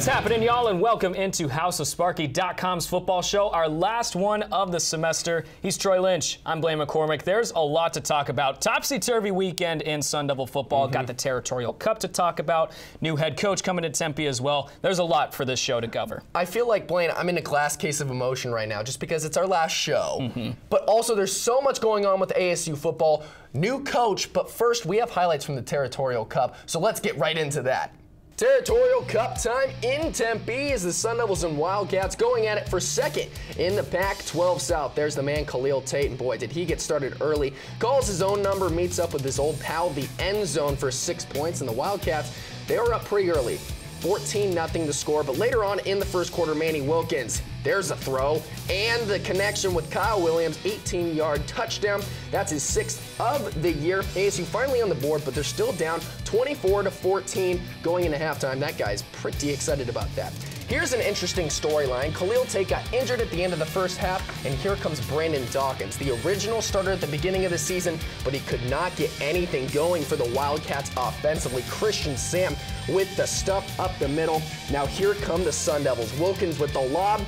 What's happening, y'all, and welcome into HouseofSparky.com's football show, our last one of the semester. He's Troy Lynch. I'm Blaine McCormick. There's a lot to talk about. Topsy-turvy weekend in Sun Devil football. Got the Territorial Cup to talk about. New head coach coming to Tempe as well. There's a lot for this show to cover. I feel like, Blaine, I'm in a glass case of emotion right now just because it's our last show. But also there's so much going on with ASU football. New coach, but first we have highlights from the Territorial Cup, so let's get right into that. Territorial Cup time in Tempe as the Sun Devils and Wildcats going at it for second in the Pac-12 South. There's the man Khalil Tate, and boy, did he get started early. Calls his own number, meets up with his old pal, the end zone, for 6 points, and the Wildcats, they were up pretty early. 14-0 to score, but later on in the first quarter, Manny Wilkins, there's a throw, and the connection with Kyle Williams, 18-yard touchdown. That's his 6th of the year. ASU finally on the board, but they're still down 24-14 going into halftime. That guy's pretty excited about that. Here's an interesting storyline. Khalil Tate got injured at the end of the first half, and here comes Brandon Dawkins, the original starter at the beginning of the season, but he could not get anything going for the Wildcats offensively. Christian Sam with the stuff up the middle. Now here come the Sun Devils. Wilkins with the lob,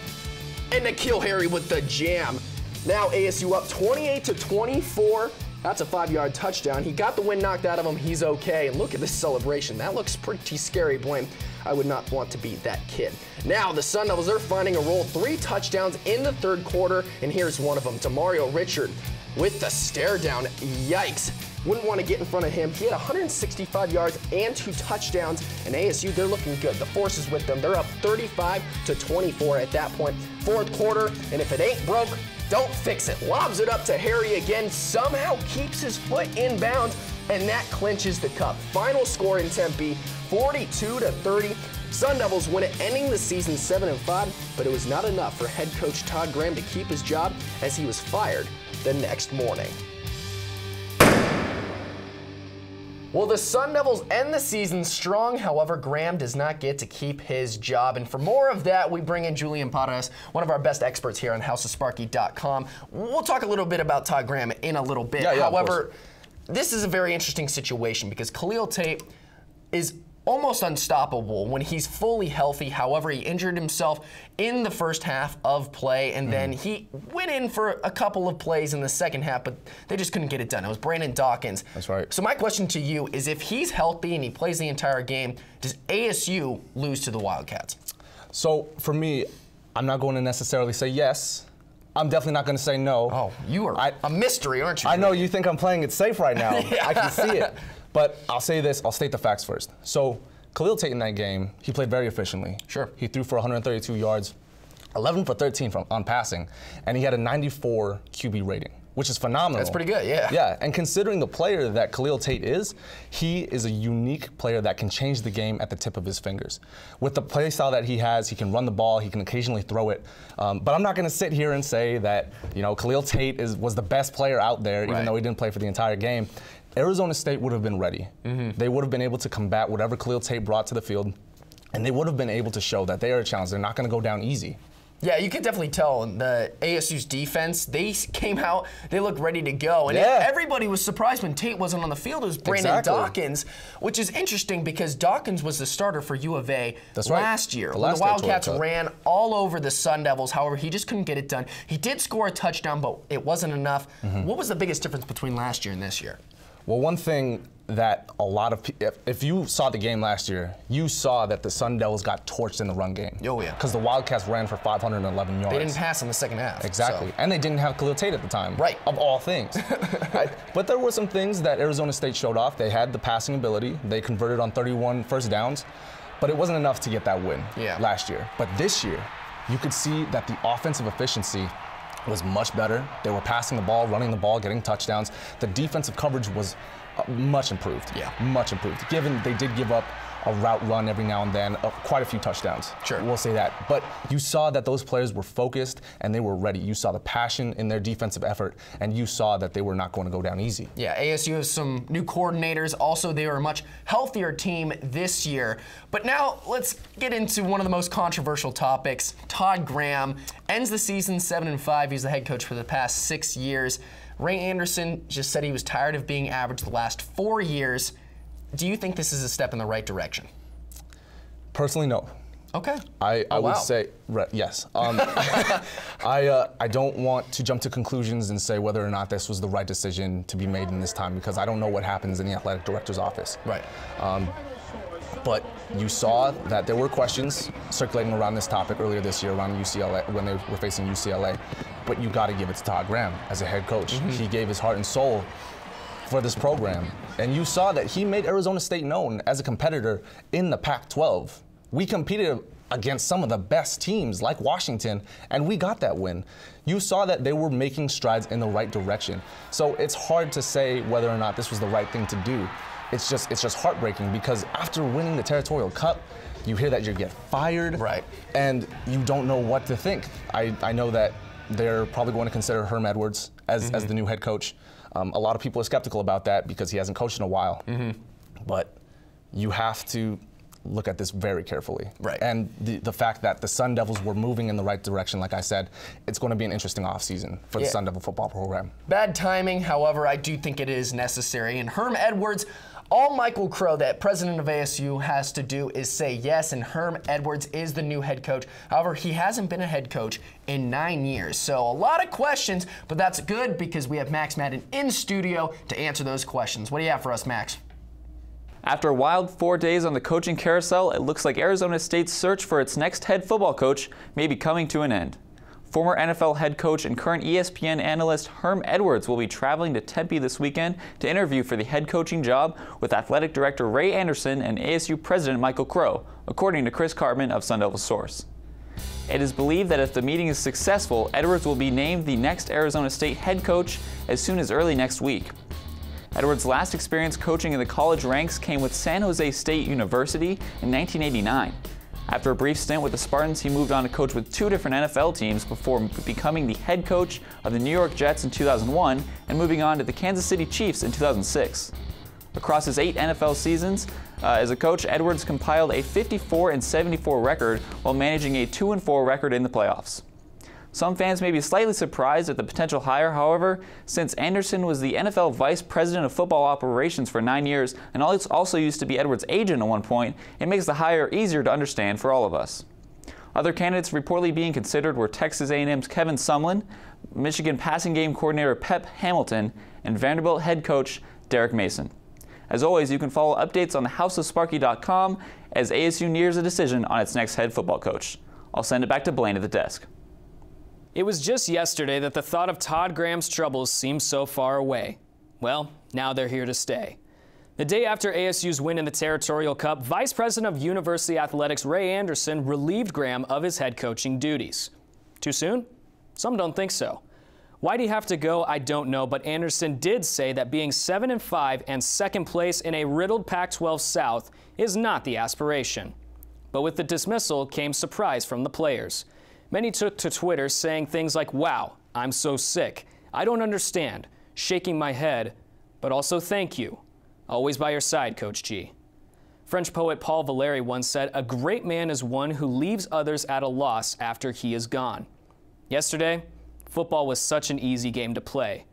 and N'Keal Harry with the jam. Now ASU up 28-24. That's a 5-yard touchdown. He got the wind knocked out of him. He's okay. And look at this celebration. That looks pretty scary, Blaine. I would not want to be that kid. Now the Sun Devils are finding a roll. 3 touchdowns in the third quarter, and here's one of them. Demario Richard with the stare down. Yikes. Wouldn't want to get in front of him. He had 165 yards and 2 touchdowns. And ASU, they're looking good. The force is with them. They're up 35-24 at that point. Fourth quarter, and if it ain't broke, don't fix it. Lobs it up to Harry again, somehow keeps his foot in bounds, and that clinches the cup. Final score in Tempe, 42-30. Sun Devils win it, ending the season 7-5, but it was not enough for head coach Todd Graham to keep his job as he was fired the next morning. Well, the Sun Devils end the season strong. However, Graham does not get to keep his job. And for more of that, we bring in Julian Paras, one of our best experts here on HouseofSparky.com. We'll talk a little bit about Todd Graham in a little bit. However, this is a very interesting situation because Khalil Tate is almost unstoppable when he's fully healthy. However, he injured himself in the first half of play, and then he went in for a couple of plays in the second half, but they just couldn't get it done. It was Brandon Dawkins. That's right. So my question to you is, if he's healthy and he plays the entire game, does ASU lose to the Wildcats? So for me, I'm not going to necessarily say yes. I'm definitely not going to say no. Oh, you are a mystery, aren't you? I know you think I'm playing it safe right now. Yeah. I can see it. But I'll say this, I'll state the facts first. So Khalil Tate in that game, he played very efficiently. Sure. He threw for 132 yards, 11 for 13 on passing, and he had a 94 QB rating, which is phenomenal. That's pretty good, yeah. Yeah, and considering the player that Khalil Tate is, he is a unique player that can change the game at the tip of his fingers. With the play style that he has, he can run the ball, he can occasionally throw it. But I'm not going to sit here and say that, you know, Khalil Tate was the best player out there, even though he didn't play for the entire game. Arizona State would have been ready. They would have been able to combat whatever Khalil Tate brought to the field, and they would have been able to show that they are a challenge. They're not going to go down easy. Yeah, you could definitely tell the ASU's defense, they came out, they looked ready to go. And everybody was surprised when Tate wasn't on the field. It was Brandon Dawkins, which is interesting because Dawkins was the starter for U of A last year. The Wildcats ran all over the Sun Devils. However, he just couldn't get it done. He did score a touchdown, but it wasn't enough. What was the biggest difference between last year and this year? Well, one thing that a lot of people, if you saw the game last year, you saw that the Sun Devils got torched in the run game. Oh, yeah. Because the Wildcats ran for 511 yards. They didn't pass in the second half. Exactly. So. And they didn't have Khalil Tate at the time. Right. Of all things. But there were some things that Arizona State showed off. They had the passing ability. They converted on 31 first downs. But it wasn't enough to get that win last year. But this year, you could see that the offensive efficiency was much better. They were passing the ball, running the ball, getting touchdowns. The defensive coverage was much improved. Yeah. Much improved. Given they did give up a route run every now and then, quite a few touchdowns. Sure. We'll say that. But you saw that those players were focused and they were ready. You saw the passion in their defensive effort, and you saw that they were not going to go down easy. Yeah, ASU has some new coordinators. Also, they are a much healthier team this year. But now let's get into one of the most controversial topics. Todd Graham ends the season 7-5. He's the head coach for the past 6 years. Ray Anderson just said he was tired of being average the last 4 years. Do you think this is a step in the right direction? Personally, no. Okay. I would wow. say, yes. I don't want to jump to conclusions and say whether or not this was the right decision to be made in this time, because I don't know what happens in the athletic director's office. Right. But you saw that there were questions circulating around this topic earlier this year around UCLA, when they were facing UCLA. But you got to give it to Todd Graham as a head coach. He gave his heart and soul for this program. And you saw that he made Arizona State known as a competitor in the Pac-12. We competed against some of the best teams like Washington, and we got that win. You saw that they were making strides in the right direction. So it's hard to say whether or not this was the right thing to do. It's just heartbreaking, because after winning the Territorial Cup, you hear that you get fired, right, and you don't know what to think. I know that they're probably going to consider Herm Edwards as the new head coach. A lot of people are skeptical about that because he hasn't coached in a while. But you have to look at this very carefully. Right. And the fact that the Sun Devils were moving in the right direction, like I said, it's going to be an interesting offseason for the Sun Devil football program. Bad timing, however, I do think it is necessary. And Herm Edwards, all Michael Crow, that president of ASU, has to do is say yes, and Herm Edwards is the new head coach. However, he hasn't been a head coach in 9 years. So a lot of questions, but that's good because we have Max Madden in studio to answer those questions. What do you have for us, Max? After a wild 4 days on the coaching carousel, it looks like Arizona State's search for its next head football coach may be coming to an end. Former NFL head coach and current ESPN analyst Herm Edwards will be traveling to Tempe this weekend to interview for the head coaching job with athletic director Ray Anderson and ASU president Michael Crow, according to Chris Cartman of Sun Devil Source. It is believed that if the meeting is successful, Edwards will be named the next Arizona State head coach as soon as early next week. Edwards' last experience coaching in the college ranks came with San Jose State University in 1989. After a brief stint with the Spartans, he moved on to coach with 2 different NFL teams before becoming the head coach of the New York Jets in 2001 and moving on to the Kansas City Chiefs in 2006. Across his 8 NFL seasons as a coach, Edwards compiled a 54-74 record while managing a 2-4 record in the playoffs. Some fans may be slightly surprised at the potential hire, however, since Anderson was the NFL Vice President of Football Operations for 9 years and also used to be Edwards' agent at one point, it makes the hire easier to understand for all of us. Other candidates reportedly being considered were Texas A&M's Kevin Sumlin, Michigan passing game coordinator Pep Hamilton, and Vanderbilt head coach Derek Mason. As always, you can follow updates on the houseofsparky.com as ASU nears a decision on its next head football coach. I'll send it back to Blaine at the desk. It was just yesterday that the thought of Todd Graham's troubles seemed so far away. Well, now they're here to stay. The day after ASU's win in the Territorial Cup, Vice President of University Athletics Ray Anderson relieved Graham of his head coaching duties. Too soon? Some don't think so. Why'd he have to go? I don't know, but Anderson did say that being 7-5 and second place in a riddled Pac-12 South is not the aspiration. But with the dismissal came surprise from the players. Many took to Twitter saying things like, "Wow, I'm so sick. I don't understand. Shaking my head, but also thank you. Always by your side, Coach G." French poet Paul Valéry once said, "A great man is one who leaves others at a loss after he is gone." Yesterday, football was such an easy game to play.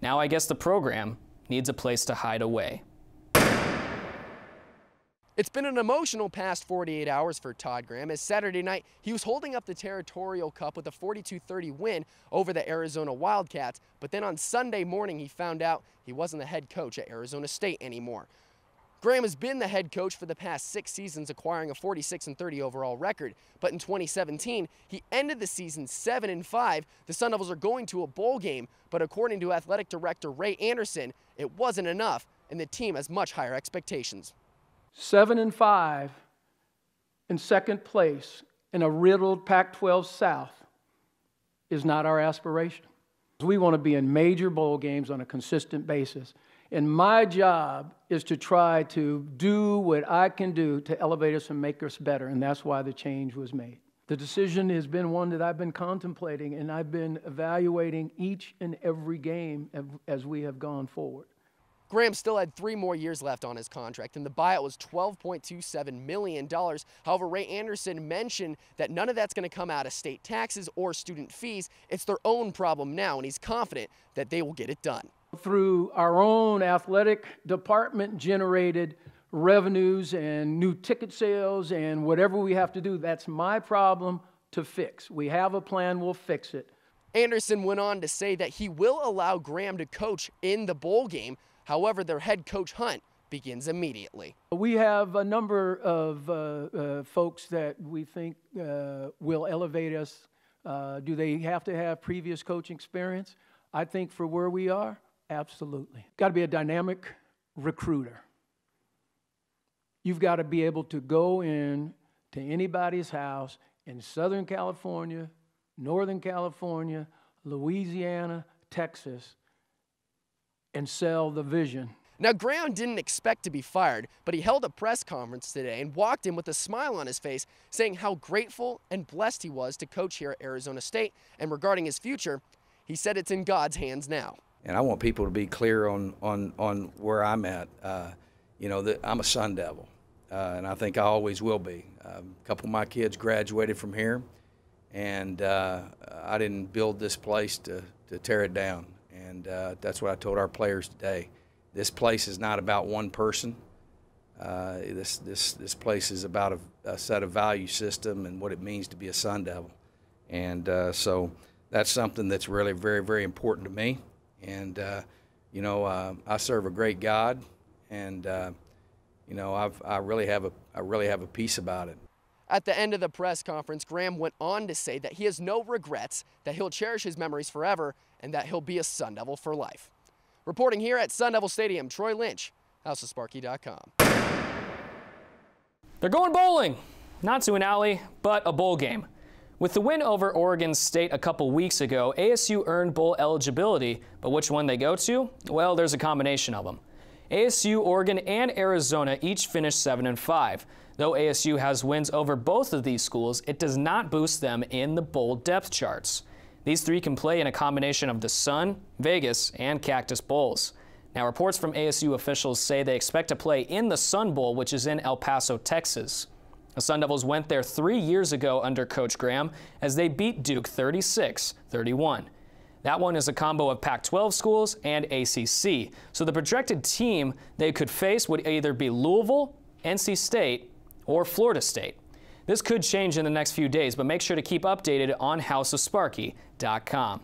Now I guess the program needs a place to hide away. It's been an emotional past 48 hours for Todd Graham, as Saturday night he was holding up the Territorial Cup with a 42-30 win over the Arizona Wildcats, but then on Sunday morning he found out he wasn't the head coach at Arizona State anymore. Graham has been the head coach for the past 6 seasons, acquiring a 46-30 overall record, but in 2017 he ended the season 7-5. The Sun Devils are going to a bowl game, but according to athletic director Ray Anderson, it wasn't enough, and the team has much higher expectations. 7-5 in second place in a riddled Pac-12 South is not our aspiration. We want to be in major bowl games on a consistent basis. And my job is to try to do what I can do to elevate us and make us better. And that's why the change was made. The decision has been one that I've been contemplating, and I've been evaluating each and every game as we have gone forward. Graham still had 3 more years left on his contract, and the buyout was $12.27 million. However, Ray Anderson mentioned that none of that's going to come out of state taxes or student fees. It's their own problem now, and he's confident that they will get it done. Through our own athletic department-generated revenues and new ticket sales and whatever we have to do. That's my problem to fix. We have a plan, we'll fix it. Anderson went on to say that he will allow Graham to coach in the bowl game. However, their head coach hunt begins immediately. We have a number of folks that we think will elevate us. Do they have to have previous coaching experience? I think for where we are, absolutely. Got to be a dynamic recruiter. You've got to be able to go in to anybody's house in Southern California, Northern California, Louisiana, Texas, and sell the vision. Now, Graham didn't expect to be fired, but he held a press conference today and walked in with a smile on his face, saying how grateful and blessed he was to coach here at Arizona State. And regarding his future, he said it's in God's hands now. And I want people to be clear on where I'm at. You know, that I'm a Sun Devil, and I think I always will be. A couple of my kids graduated from here, and I didn't build this place to tear it down. And that's what I told our players today. This place is not about one person. This place is about a set of value system and what it means to be a Sun Devil. And so that's something that's really very, very important to me. And, you know, I serve a great God, and, you know, I really have a peace about it. At the end of the press conference, Graham went on to say that he has no regrets, that he'll cherish his memories forever, and that he'll be a Sun Devil for life. Reporting here at Sun Devil Stadium, Troy Lynch, HouseofSparky.com. They're going bowling. Not to an alley, but a bowl game. With the win over Oregon State a couple weeks ago, ASU earned bowl eligibility, but which one they go to? Well, there's a combination of them. ASU, Oregon, and Arizona each finished 7-5. Though ASU has wins over both of these schools, it does not boost them in the bowl depth charts. These three can play in a combination of the Sun, Vegas, and Cactus Bowls. Now, reports from ASU officials say they expect to play in the Sun Bowl, which is in El Paso, Texas. The Sun Devils went there 3 years ago under Coach Graham as they beat Duke 36-31. That one is a combo of Pac-12 schools and ACC. So the projected team they could face would either be Louisville, NC State, or Florida State. This could change in the next few days, but make sure to keep updated on houseofsparky.com.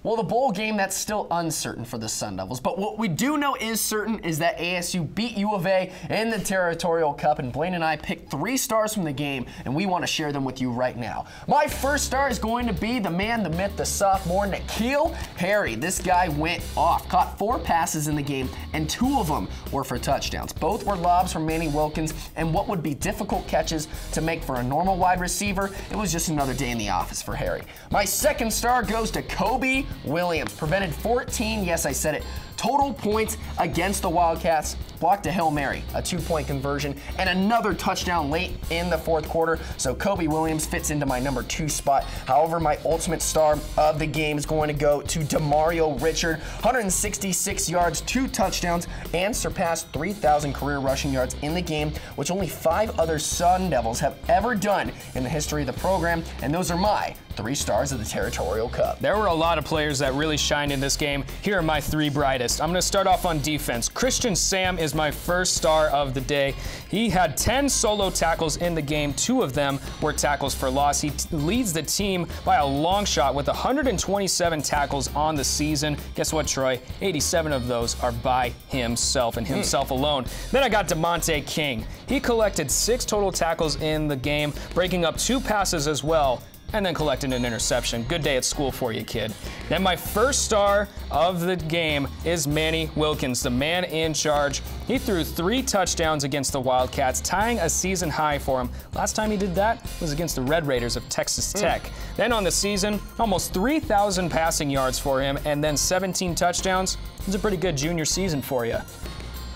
Well, the bowl game, that's still uncertain for the Sun Devils, but what we do know is certain is that ASU beat U of A in the Territorial Cup, and Blaine and I picked 3 stars from the game, and we want to share them with you right now. My first star is going to be the man, the myth, the sophomore, N'Keal Harry. This guy went off, caught 4 passes in the game, and 2 of them were for touchdowns. Both were lobs from Manny Wilkins, and what would be difficult catches to make for a normal wide receiver, it was just another day in the office for Harry. My second star goes to Kobe Williams. Prevented 14, yes, I said it, total points against the Wildcats, blocked a Hail Mary, a 2-point conversion, and another touchdown late in the 4th quarter. So Kobe Williams fits into my number 2 spot. However, my ultimate star of the game is going to go to Demario Richard. 166 yards, 2 touchdowns, and surpassed 3,000 career rushing yards in the game, which only 5 other Sun Devils have ever done in the history of the program. And those are my 3 stars of the Territorial Cup. There were a lot of players that really shined in this game. Here are my 3 brightest. I'm going to start off on defense. Christian Sam is my first star of the day. He had 10 solo tackles in the game. 2 of them were tackles for loss. He leads the team by a long shot with 127 tackles on the season. Guess what, Troy? 87 of those are by himself and himself alone. Then I got DeMonte King. He collected 6 total tackles in the game, breaking up 2 passes as well, and then collected an interception. Good day at school for you, kid. Then my first star of the game is Manny Wilkins, the man in charge. He threw 3 touchdowns against the Wildcats, tying a season high for him. Last time he did that was against the Red Raiders of Texas Tech. Then on the season, almost 3,000 passing yards for him, and then 17 touchdowns. It was a pretty good junior season for you.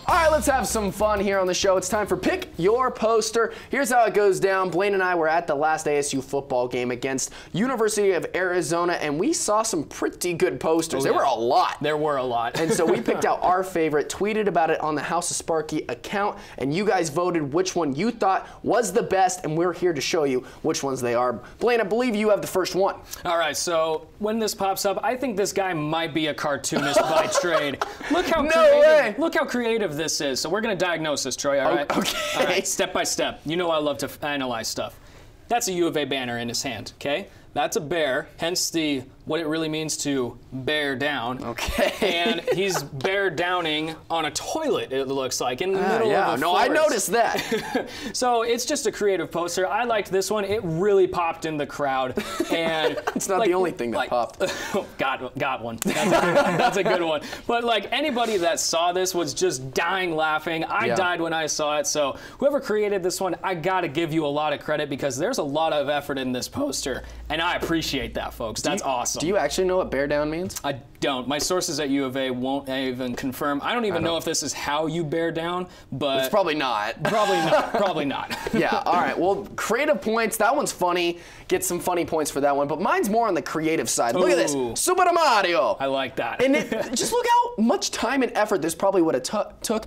All right, let's have some fun here on the show. It's time for Pick Your Poster. Here's how it goes down. Blaine and I were at the last ASU football game against University of Arizona, and we saw some pretty good posters. There were a lot. There were a lot. And so we picked out our favorite, tweeted about it on the House of Sparky account, and you guys voted which one you thought was the best, and we're here to show you which ones they are. Blaine, I believe you have the first one. All right, so when this pops up, I think this guy might be a cartoonist by trade. Look how Look how creative this is. So we're going to diagnose this, Troy, all right? Okay. All right, step by step. You know I love to analyze stuff. That's a U of A banner in his hand, okay? That's a bear, hence what it really means to bear down. Okay. And he's bear downing on a toilet, it looks like, in the middle of a forest. I noticed that. So it's just a creative poster. I liked this one. It really popped in the crowd. And it's not the only thing that popped. Got one. That's a good one. But like anybody that saw this was just dying laughing. I died when I saw it. So whoever created this one, I got to give you a lot of credit because there's a lot of effort in this poster. And I appreciate that, folks. That's awesome. Do you actually know what bear down means? I don't. My sources at U of A won't even confirm. I don't even know if this is how you bear down, but it's probably not. Probably not. Probably not. Yeah. All right. Well, creative points. That one's funny. Get some funny points for that one. But mine's more on the creative side. Look at this. Super Mario. I like that. And just look how much time and effort this probably would have took.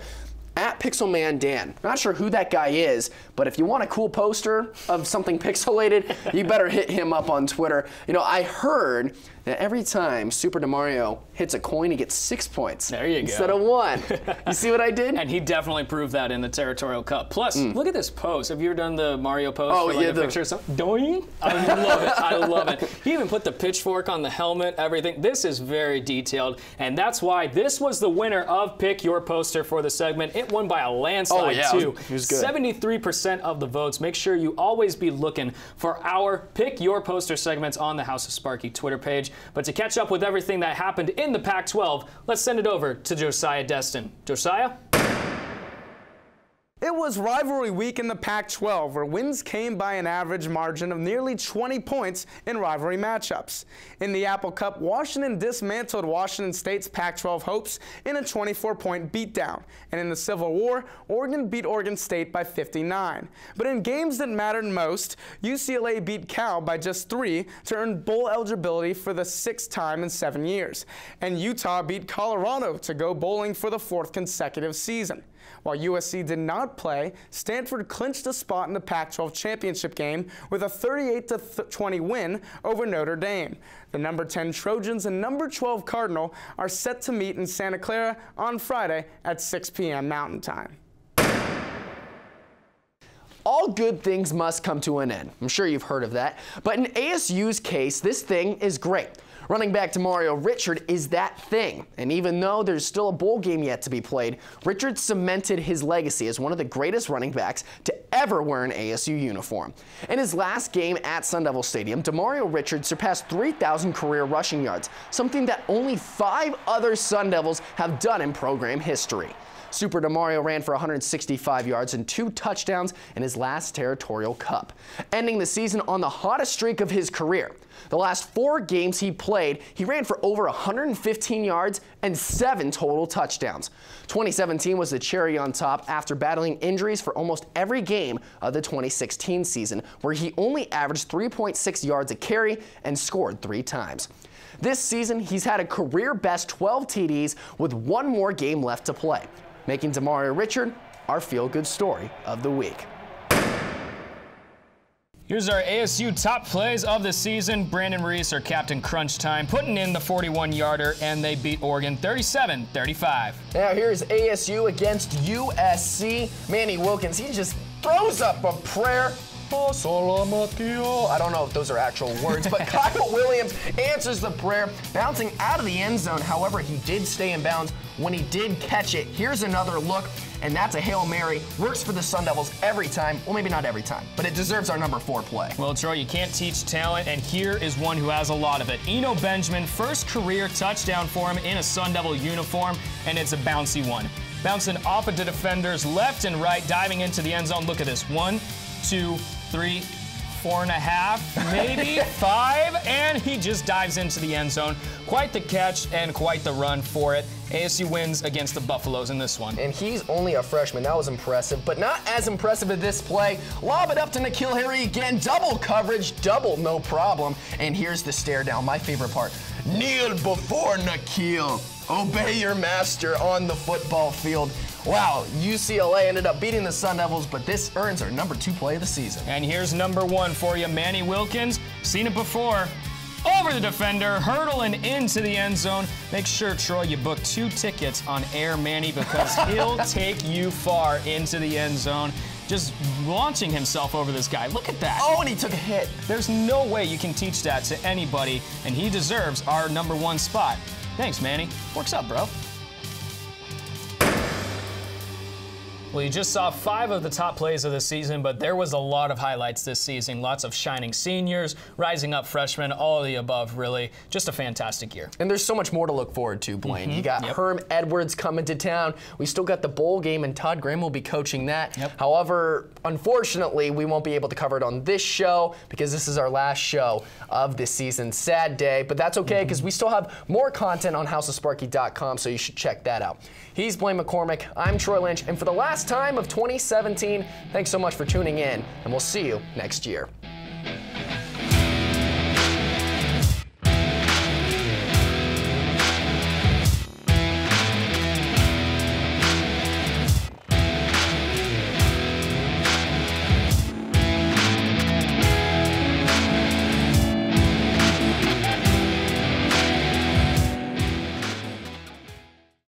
At Pixelman Dan. Not sure who that guy is, but if you want a cool poster of something pixelated, you better hit him up on Twitter. You know, I heard that every time Super DeMario hits a coin, he gets 6 points. There you go. Instead of 1. You see what I did? And he definitely proved that in the Territorial Cup. Plus, look at this pose. Have you ever done the Mario pose for like a picture or something? Doing? I love it. I love it. He even put the pitchfork on the helmet, everything. This is very detailed, and that's why this was the winner of Pick Your Poster for the segment. It won by a landslide, too. It was good. 73% of the votes. Make sure you always be looking for our Pick Your Poster segments on the House of Sparky Twitter page. But to catch up with everything that happened in the Pac-12, let's send it over to Josiah Destin. Josiah? It was rivalry week in the Pac-12, where wins came by an average margin of nearly 20 points in rivalry matchups. In the Apple Cup, Washington dismantled Washington State's Pac-12 hopes in a 24-point beatdown. And in the Civil War, Oregon beat Oregon State by 59. But in games that mattered most, UCLA beat Cal by just 3 to earn bowl eligibility for the 6th time in 7 years. And Utah beat Colorado to go bowling for the 4th consecutive season. While USC did not play, Stanford clinched a spot in the Pac-12 championship game with a 38-20 win over Notre Dame. The number 10 Trojans and number 12 Cardinal are set to meet in Santa Clara on Friday at 6 p.m. Mountain Time. All good things must come to an end. I'm sure you've heard of that. But in ASU's case, this thing is great. Running back Mario Richard is that thing. And even though there's still a bowl game yet to be played, Richard cemented his legacy as one of the greatest running backs to ever wear an ASU uniform. In his last game at Sun Devil Stadium, Mario Richard surpassed 3,000 career rushing yards, something that only 5 other Sun Devils have done in program history. Super DeMario ran for 165 yards and 2 touchdowns in his last Territorial Cup, ending the season on the hottest streak of his career. The last 4 games he played, he ran for over 115 yards and 7 total touchdowns. 2017 was the cherry on top after battling injuries for almost every game of the 2016 season, where he only averaged 3.6 yards a carry and scored 3 times. This season, he's had a career-best 12 TDs with 1 more game left to play, making DeMario Richard our feel-good story of the week. Here's our ASU top plays of the season. Brandon Reese, our captain crunch time, putting in the 41-yarder, and they beat Oregon 37-35. Now here's ASU against USC. Manny Wilkins, he just throws up a prayer. I don't know if those are actual words, but Kyle Williams answers the prayer, bouncing out of the end zone. However, he did stay in bounds when he did catch it. Here's another look, and that's a Hail Mary. Works for the Sun Devils every time. Well, maybe not every time, but it deserves our number 4 play. Well, Troy, you can't teach talent, and here is one who has a lot of it. Eno Benjamin, first career touchdown for him in a Sun Devil uniform, and it's a bouncy one. Bouncing off of the defenders left and right, diving into the end zone. Look at this. 1, 2, 3, 4.5, maybe 5, and he just dives into the end zone. Quite the catch and quite the run for it. ASU wins against the Buffaloes in this one. And he's only a freshman. That was impressive, but not as impressive as this play. Lob it up to N'Keal Harry again. Double coverage, double no problem. And here's the stare down, my favorite part. Kneel before N'Keal. Obey your master on the football field. Wow, UCLA ended up beating the Sun Devils, but this earns our number 2 play of the season. And here's number 1 for you, Manny Wilkins. Seen it before. over the defender, hurdling into the end zone. Make sure, Troy, you book 2 tickets on Air Manny because he'll take you far into the end zone. Just launching himself over this guy. Look at that. Oh, and he took a hit. There's no way you can teach that to anybody, and he deserves our #1 spot. Thanks, Manny. Works out, bro. Well, you just saw 5 of the top plays of the season, but there was a lot of highlights this season. Lots of shining seniors, rising up freshmen, all of the above, really. Just a fantastic year. And there's so much more to look forward to, Blaine. You got Herm Edwards coming to town. We still got the bowl game, and Todd Graham will be coaching that. However, unfortunately, we won't be able to cover it on this show because this is our last show of this season. Sad day, but that's okay because we still have more content on houseofsparky.com, so you should check that out. He's Blaine McCormick. I'm Troy Lynch, and for the last time of 2017, thanks so much for tuning in, and we'll see you next year.